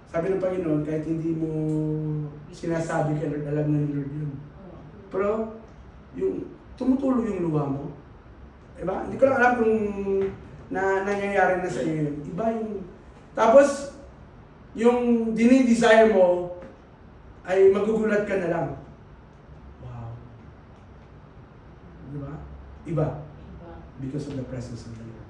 sabi ng Panginoon, kahit hindi mo sinasabi kay Lord, alam na ni Lord yun. Pero, yung tumutulo yung luha mo, diba? Hindi ko lang alam kung nangyayari na sa iyo yun. Iba yung, tapos, yung dinidesire mo, ay magugulat ka na lang. Wow. Diba? Iba. Because of the presence of the Lord.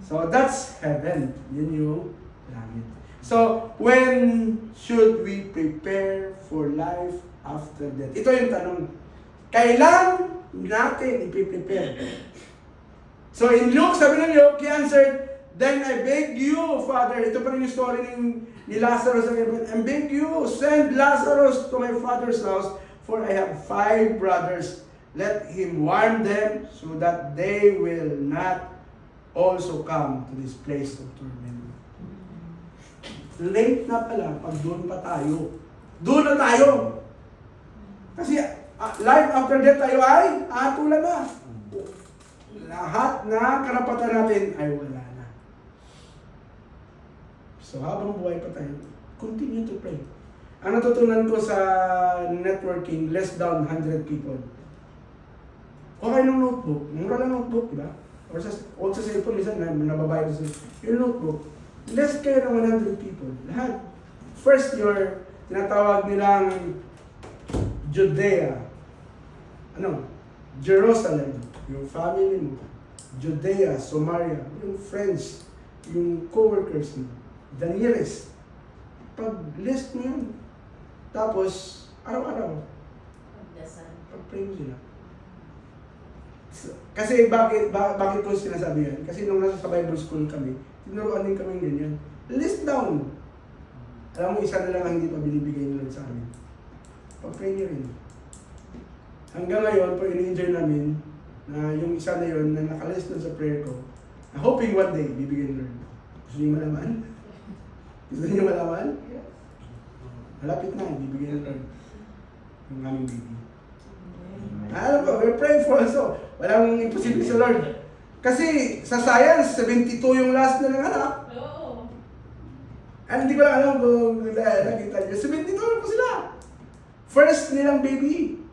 So that's heaven. Yun yung langit. So, when should we prepare for life after death? Ito yung tanong. Kailan natin ipiprepare? So in Luke, sabi ng Luke, he answered, then I beg you, Father, ito pa rin yung story ni Lazarus. I beg you, send Lazarus to my father's house, for I have 5 brothers. Let him warn them so that they will not also come to this place of torment. Late na pala pag doon pa tayo. Doon na tayo. Kasi life after death tayo ay atulan na. Lahat na karapatan natin ay wala na. So habang buhay pa tayo, continue to pray. Ang natutunan ko sa networking, less than 100 people. Okay ng notebook. Mura lang notebook, di ba? Or sa cellphone, minsan nababayad sa yung notebook. Blessed kayo ng 100 people. Lahat. First, your tinatawag nilang Judea. Jerusalem. Yung family mo. Judea, Samaria. Yung friends. Yung co-workers mo. The nearest. Pag-list mo yun. Tapos, araw-araw, Pagdasal. pag-pray mo sila. Kasi bakit ko sinasabi yan? Kasi nung nasa sa Bible school kami, tinuruan din kami ganyan. List down. Alam mo, isa na lang ang hindi pa binibigay nila sa amin. Pag-pray nyo rin. Hanggang ngayon, pag in-enjoy namin, na yung isa na yun, na nakalist doon sa prayer ko, na hoping one day, bibigyan nyo rin. Gusto niyo malaman? Gusto niyo malaman? Malapit na, bibigyan nyo rin. Yung aming baby. Alam ko, we're praying for also. Walang imposible sa Lord. Kasi sa science, 72 yung last na ng anak. Oo. Hindi ko lang alam kung nakita niyo. 72 na po sila. First nilang baby.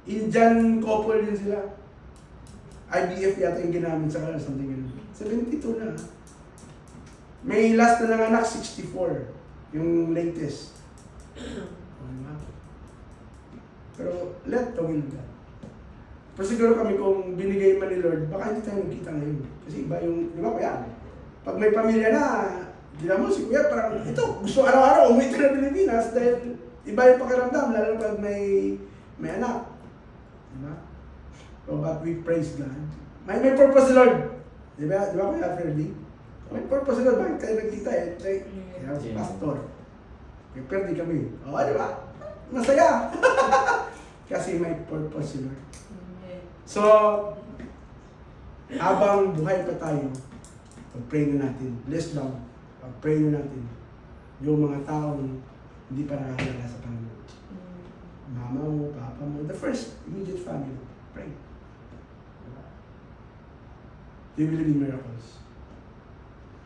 Indian couple din sila. IVF yata yung ginamit sa kanila, something ganun. 72 na. May last na ng anak, 64. Yung latest. Pero let the will of God. Pero siguro kami kung binigay man ni Lord, baka hindi tayo nagkita ngayon. Kasi iba yung, di ba kuya? Pag may pamilya na, di mo si kuya parang, ito, gusto araw-araw umuwi na Pilipinas dahil iba yung pakiramdam, lalo pag may anak. Di ba? So, but we praise God. May purpose si Lord. Di ba kuya Ferdy? May purpose si Lord, bakit kayo nagkita eh? Like, si pastor. Pero di kami. O, di ba? Masaya. Kasi may purpose si Lord. So, habang buhay pa tayo, pag-pray na natin. List down. Pag-pray na natin. Yung mga taong hindi pa nakakalala sa Panginoon. Mama mo, papa mo, the first immediate family. Pray. Do you believe in miracles?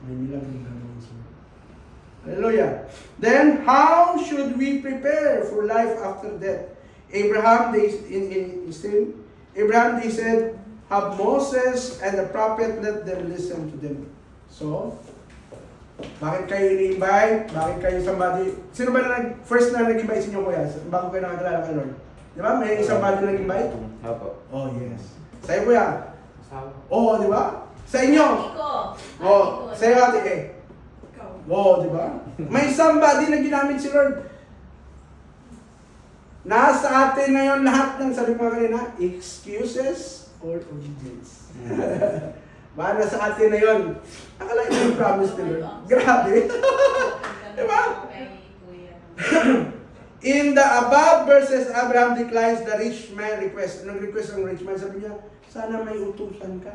May milagro gagawin sa Lord. Hallelujah. Then, how should we prepare for life after death? Abraham, they said, have Moses and the prophet, let them listen to them. So, bakit kayo ini-invite? Bakit kayo somebody? Sino ba first na nag-invite sa inyo, kuya? Bago kayo nakakilala kay Lord? Di ba? May somebody nag-invite? Apo. Oh, yes. Sa'yo, kuya? Asawa. Oo, di ba? Sa inyo? Iko. Oo. Sa'yo, ate eh. Ikaw. Oo, di ba? May somebody na ginamit si Lord. Nasa atin na yun lahat ng sabi ko kanina, excuses or obedience. Ba, nasa atin na yun. Akala yung promise ni Lord. Grabe. Diba? In the above verses, Abraham declines the rich man request. Anong request ng rich man? Sabi niya, sana may utusan ka.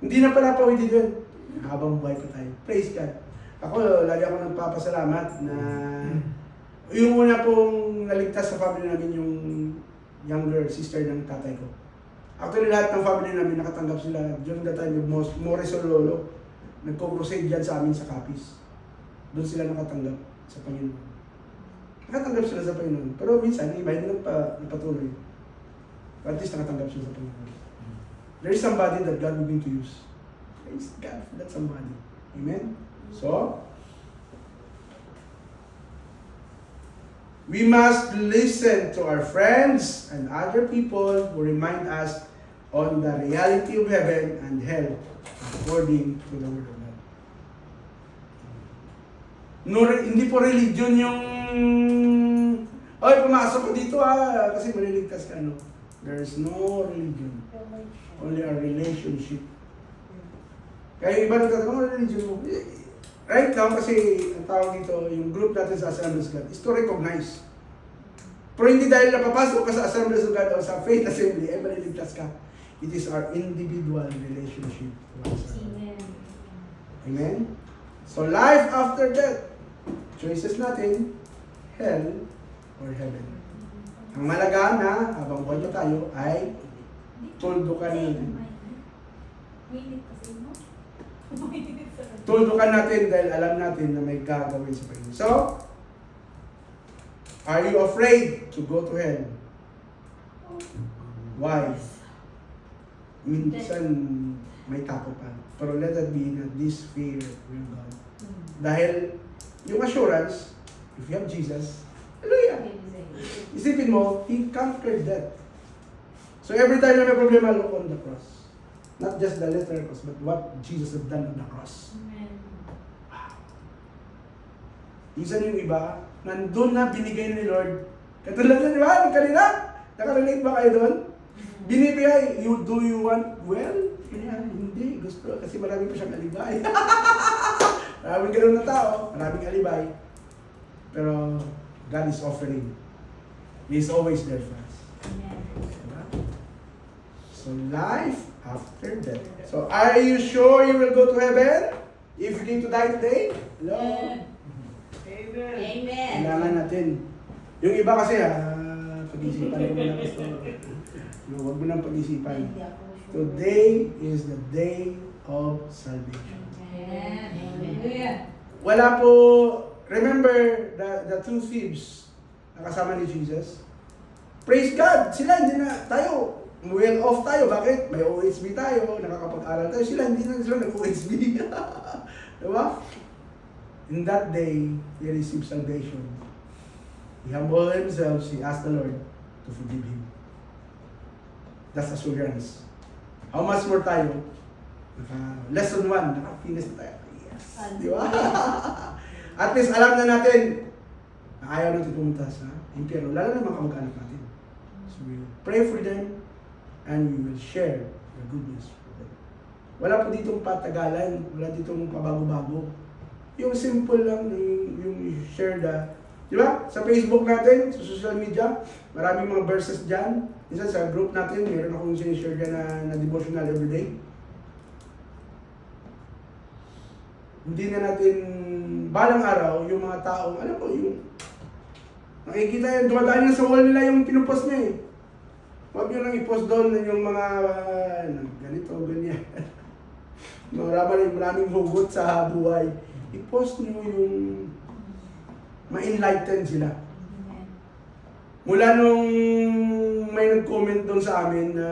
Hindi na pala pwede doon. Habang buhay pa tayo. Praise God. Ako, lagi ako nagpapasalamat na yung una pong naligtas sa family namin yung younger sister ng tatay ko. Actually, lahat ng family namin nakatanggap sila during the time of Morisol Lolo. Nagko-crusade dyan sa amin sa Capiz. Doon sila nakatanggap sa Panginoon. Nakatanggap sila sa Panginoon. Pero minsan, iba hindi nagpatuloy. At least nakatanggap sila sa Panginoon. There is somebody that God will going to use. Praise God for that somebody. Amen? So, we must listen to our friends and other people who remind us on the reality of heaven and hell according to the Word of God. Hindi po religion yung oy, pumasok ko dito kasi maliligtas ka, no? There's no religion. Only a relationship. Kaya iba nagtatanong, religion mo? Right now, kasi ang tawag dito, yung group natin sa Assemblies of God is to recognize. Pero hindi dahil napapasok ka sa Assemblies of God o sa Faith Assembly, ay maliligtas ka. It is our individual relationship. Amen. Amen? So, life after death. Choices natin, hell or heaven. Ang malaga na, habang buhay pa tayo, ay tuldukan natin. Tuldukan natin dahil alam natin na may gagawin sa Panginoon. So, are you afraid to go to hell? Why? minsan may takot pa. Pero let that be na this fear will go. Dahil yung assurance, if you have Jesus, hallelujah. Isipin mo, He conquered death. So every time na may problema, look on the cross. Not just the literal cross, but what Jesus has done on the cross. Minsan yung iba, nandun na binigay ni Lord. Katulad na, di ba? Kanina, nakarelate ba kayo doon? Binibigay, do you want well? Kaya, hindi, gusto. Kasi marami pa siyang alibay. Maraming ganun na tao, maraming alibay. Pero, God is offering. He is always there for us. Diba? So, life after death. So, are you sure you will go to heaven? If you need to die today? Hello? Amen. Amen. Kailangan natin. Yung iba kasi, pag-isipan mo na gusto. Huwag mo nang pag-isipan. Today is the day of salvation. Amen. Wala po, remember the two thieves na kasama ni Jesus? Praise God! Sila hindi na tayo. Well off tayo. Bakit? May OHB tayo. Nakakapag-aral tayo. Sila hindi na sila nag-OHB. Diba? In that day, he received salvation. He humbled himself. He asked the Lord to forgive him. That's assurance. How much more tayo? Lesson 1, naka-finish na tayo. Yes. Di ba? At least alam na natin na ayaw natin pumunta sa impyerno. Lalo na mga kamag-anak natin. So we will pray for them and we will share the good news for them. Wala po ditong patagalan. Wala ditong pabago-bago. Yung simple lang, yung share the, di ba? Sa Facebook natin, sa social media, maraming mga verses dyan. Minsan sa group natin, meron akong sinishare dyan na devotional everyday. Hindi na natin, balang araw, yung mga taong, alam mo, yung, nakikita yan, dumadaan yan sa wall nila yung pinupost niya eh. Huwag nyo lang i-post doon yung mga, ganito, ganyan. Maraming hugot sa buhay. I-post nyo yung ma-enlighten sila. Mula nung may nag-comment doon sa amin na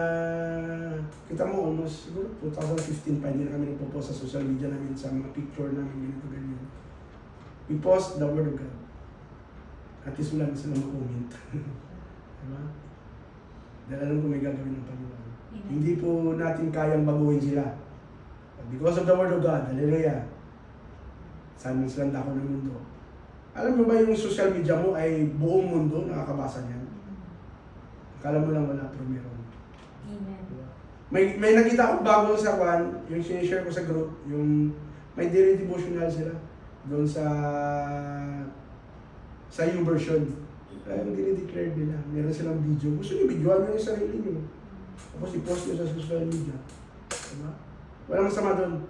kita mo almost siguro 2015 pa hindi na kami nagpo-post sa social media namin sa mga picture namin ganito ganyan. We post the word of God. At least wala na sila mag-comment. Diba? Dahil alam ko may gagawin ng Panginoon. Hindi po natin kayang baguhin sila. But because of the word of God, hallelujah. Saan man silang dako ng mundo. Alam mo ba yung social media mo ay buong mundo nakakabasa niyan? Akala mo lang wala, pero meron. Amen. May nakita akong bago sa kwan, yung sinishare ko sa group, yung may daily devotional sila doon sa YouVersion. Kaya yung dinideclare nila, meron silang video. Gusto nyo, videoan nyo yung sarili nyo. Tapos i-post nyo sa social media. Diba? Walang masama doon.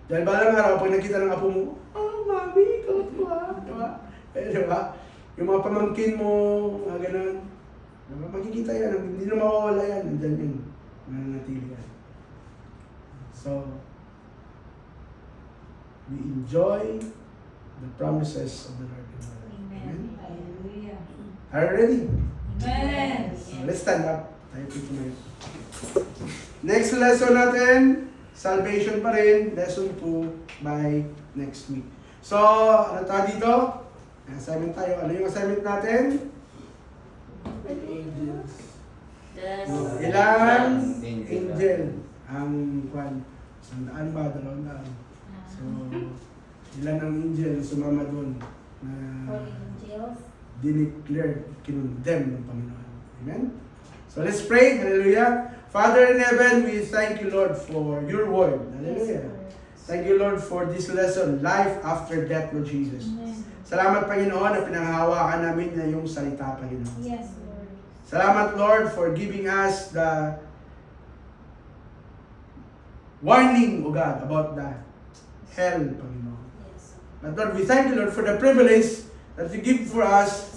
Dahil balang araw, pag nakita ng apo mo, mami, ikaw ito ha. Diba? Diba? Yung mga pamangkin mo, mga ganun. Diba? Makikita yan, hindi na mawawala yan. Nandyan yun. Mananatili yan. So, we enjoy the promises of the Lord in our life. Amen? Hallelujah. Are you ready? Amen. So, let's stand up. Tayo po tumayo. Next lesson natin, salvation pa rin, lesson 2 by next week. So, ano tayo dito? Assignment tayo. Ano yung assignment natin? Angels. Ilang angel ang kwan? 100 ba? 200? So, ilan ang angel na sumama doon na Holy angels. dineclare, kinondemn ng Panginoon. Amen? So, let's pray. Hallelujah. Father in heaven, we thank you, Lord, for your word. Hallelujah. Thank you, Lord, for this lesson, life after death, Lord Jesus. Salamat, Panginoon, na pinanghahawakan namin na yung salita, Panginoon. Yes, Lord. Salamat, Lord, for giving us the warning, O God, about the hell, Panginoon. Yes. But Lord, we thank you, Lord, for the privilege that you give for us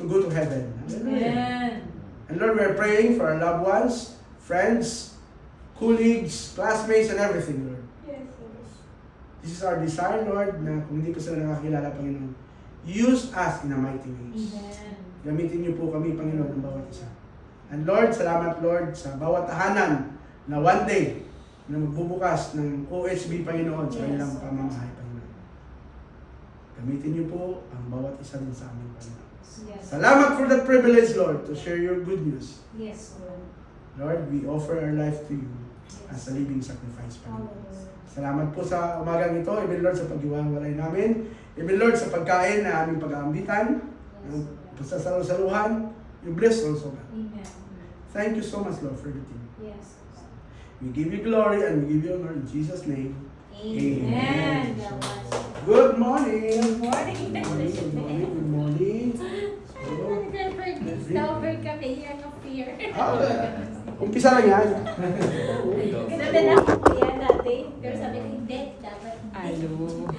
to go to heaven. Hallelujah. Amen. And Lord, we are praying for our loved ones, friends, colleagues, classmates, and everything, Lord. Yes, Lord. This is our desire, Lord, na kung hindi pa sila nakakilala, Panginoon, use us in a mighty ways. Amen. Gamitin niyo po kami, Panginoon, ng bawat isa. And Lord, salamat Lord sa bawat tahanan na one day na magbubukas ng OHB, Panginoon, sa Yes. kanilang pamamahay, Panginoon. Gamitin niyo po ang bawat isa din sa amin, Panginoon. Yes. Salamat for that privilege, Lord, to share your good news. Yes, Lord. Lord, we offer our life to you as a living sacrifice, Panginoon. Hallelujah. Salamat po sa umagang ito, Even Lord, sa paghiwalay namin. Even Lord, sa pagkain na aming pag-aambitan, Yes. sa salusaluhan, you bless also, God. Amen. Thank you so much, Lord, for the team. Yes. We give you glory and we give you honor in Jesus' name. Amen. Good morning! Good morning. Good morning, good morning, good morning. Discover kami year of fear. Umpisa lang yan. Ganun din ako kuya dati. Pero sabi ko, hindi. Dapat hindi. Alo.